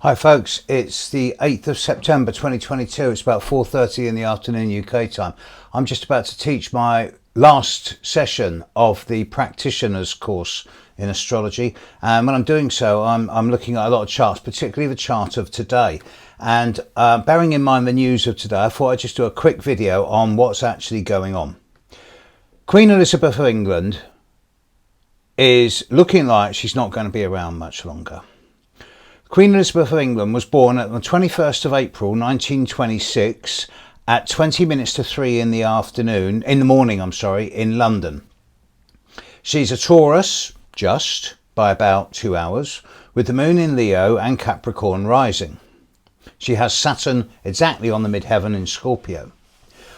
Hi folks, it's the 8th of September 2022. It's about 4:30 in the afternoon UK time. I'm just about to teach my last session of the practitioner's course in astrology, and when I'm doing so I'm looking at a lot of charts, particularly the chart of today, and bearing in mind the news of today, I thought I'd just do a quick video on what's actually going on. Queen Elizabeth of England is looking like she's not going to be around much longer. Queen Elizabeth of England was born on the 21st of April 1926 at 20 minutes to 3 in the morning, in London. She's a Taurus, just by about 2 hours, with the moon in Leo and Capricorn rising. She has Saturn exactly on the midheaven in Scorpio.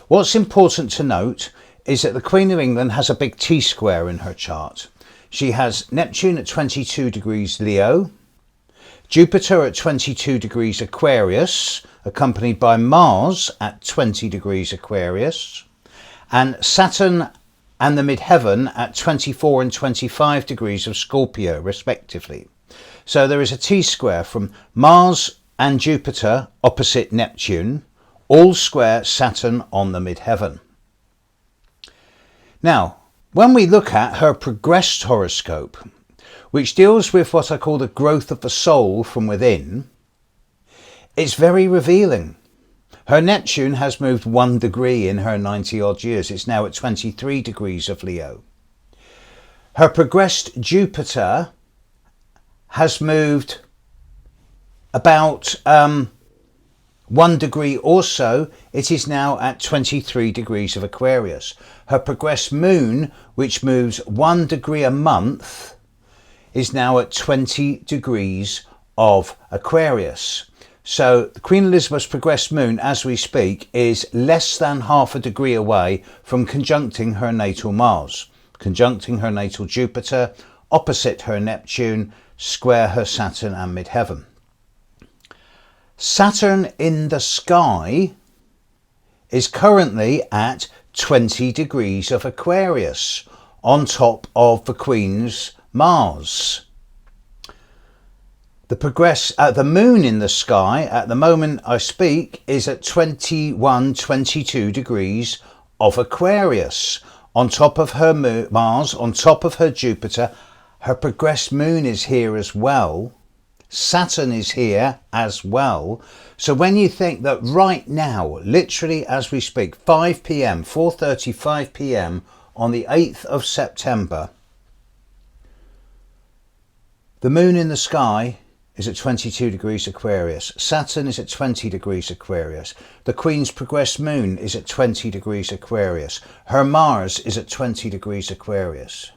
What's important to note is that the Queen of England has a big T-square in her chart. She has Neptune at 22 degrees Leo, Jupiter at 22 degrees Aquarius, accompanied by Mars at 20 degrees Aquarius, and Saturn and the midheaven at 24 and 25 degrees of Scorpio, respectively. So there is a T-square from Mars and Jupiter opposite Neptune, all square Saturn on the midheaven. Now, when we look at her progressed horoscope, which deals with what I call the growth of the soul from within, it's very revealing. Her Neptune has moved 1 degree in her 90 odd years. It's now at 23 degrees of Leo. Her progressed Jupiter has moved about 1 degree or so. It is now at 23 degrees of Aquarius. Her progressed moon, which moves 1 degree a month, is now at 20 degrees of Aquarius. So the Queen Elizabeth's progressed moon, as we speak, is less than half a degree away from conjuncting her natal Mars, conjuncting her natal Jupiter, opposite her Neptune, square her Saturn and midheaven. Saturn in the sky is currently at 20 degrees of Aquarius on top of the Queen's Mars. The moon in the sky at the moment I speak is at 22 degrees of Aquarius on top of her Mars, on top of her Jupiter. Her progressed moon is here as well. Saturn is here as well. So when you think that right now, literally as we speak, 5 p.m, 4:35 p.m. on the 8th of September, the moon in the sky is at 22 degrees Aquarius. Saturn is at 20 degrees Aquarius. The Queen's progressed moon is at 20 degrees Aquarius. Her Mars is at 20 degrees Aquarius.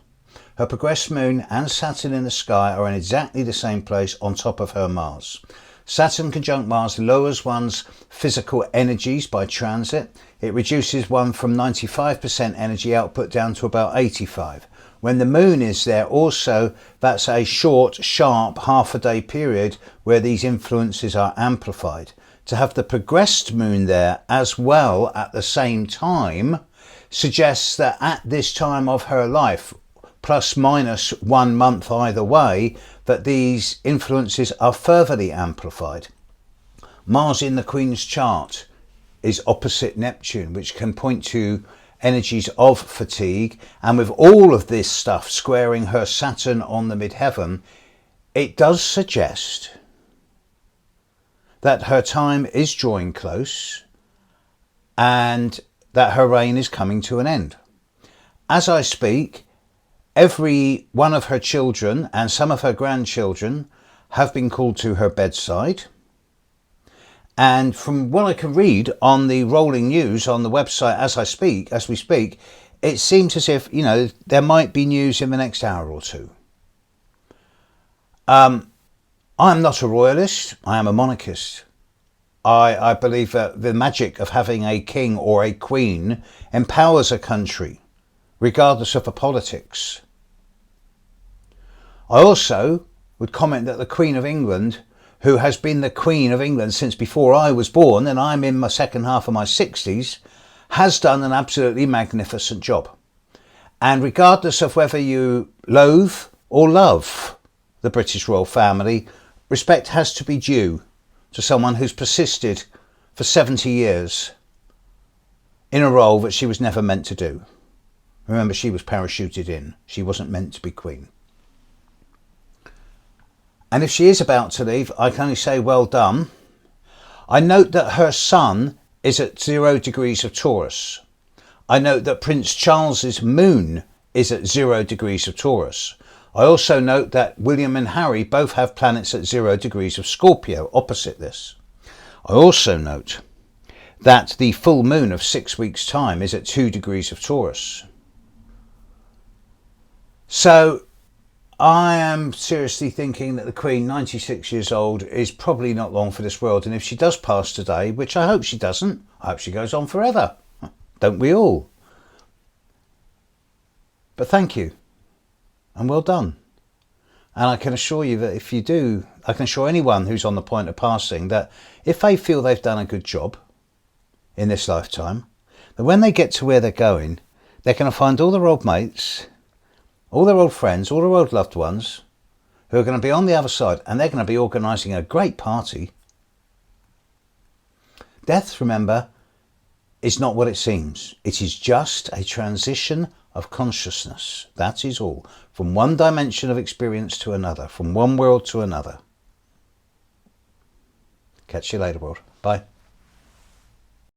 Her progressed moon and Saturn in the sky are in exactly the same place on top of her Mars. Saturn conjunct Mars lowers one's physical energies by transit. It reduces one from 95% energy output down to about 85%. When the moon is there also, that's a short, sharp, half a day period where these influences are amplified. To have the progressed moon there as well at the same time suggests that at this time of her life, plus minus 1 month either way, that these influences are furtherly amplified. Mars in the Queen's chart is opposite Neptune, which can point to energies of fatigue, and with all of this stuff squaring her Saturn on the midheaven, it does suggest that her time is drawing close and that her reign is coming to an end. As I speak, every one of her children and some of her grandchildren have been called to her bedside. And from what I can read on the rolling news on the website as we speak, it seems as if, there might be news in the next hour or two. I'm not a royalist, I am a monarchist. I believe that the magic of having a king or a queen empowers a country, regardless of the politics. I also would comment that the Queen of England, who has been the Queen of England since before I was born, and I'm in my second half of my 60s, has done an absolutely magnificent job. And regardless of whether you loathe or love the British royal family, respect has to be due to someone who's persisted for 70 years in a role that she was never meant to do. Remember, she was parachuted in. She wasn't meant to be queen. And if she is about to leave, I can only say well done. I note that her sun is at 0 degrees of Taurus. I note that Prince Charles's moon is at 0 degrees of Taurus. I also note that William and Harry both have planets at 0 degrees of Scorpio, opposite this. I also note that the full moon of 6 weeks' time is at 2 degrees of Taurus. So I am seriously thinking that the Queen, 96 years old, is probably not long for this world. And if she does pass today, which I hope she doesn't, I hope she goes on forever. Don't we all? But thank you and well done. And I can assure you that if you do, I can assure anyone who's on the point of passing that if they feel they've done a good job in this lifetime, that when they get to where they're going, they're going to find all their old mates, all their old friends, all their old loved ones who are going to be on the other side, and they're going to be organising a great party. Death, remember, is not what it seems. It is just a transition of consciousness. That is all. From one dimension of experience to another, from one world to another. Catch you later, world. Bye.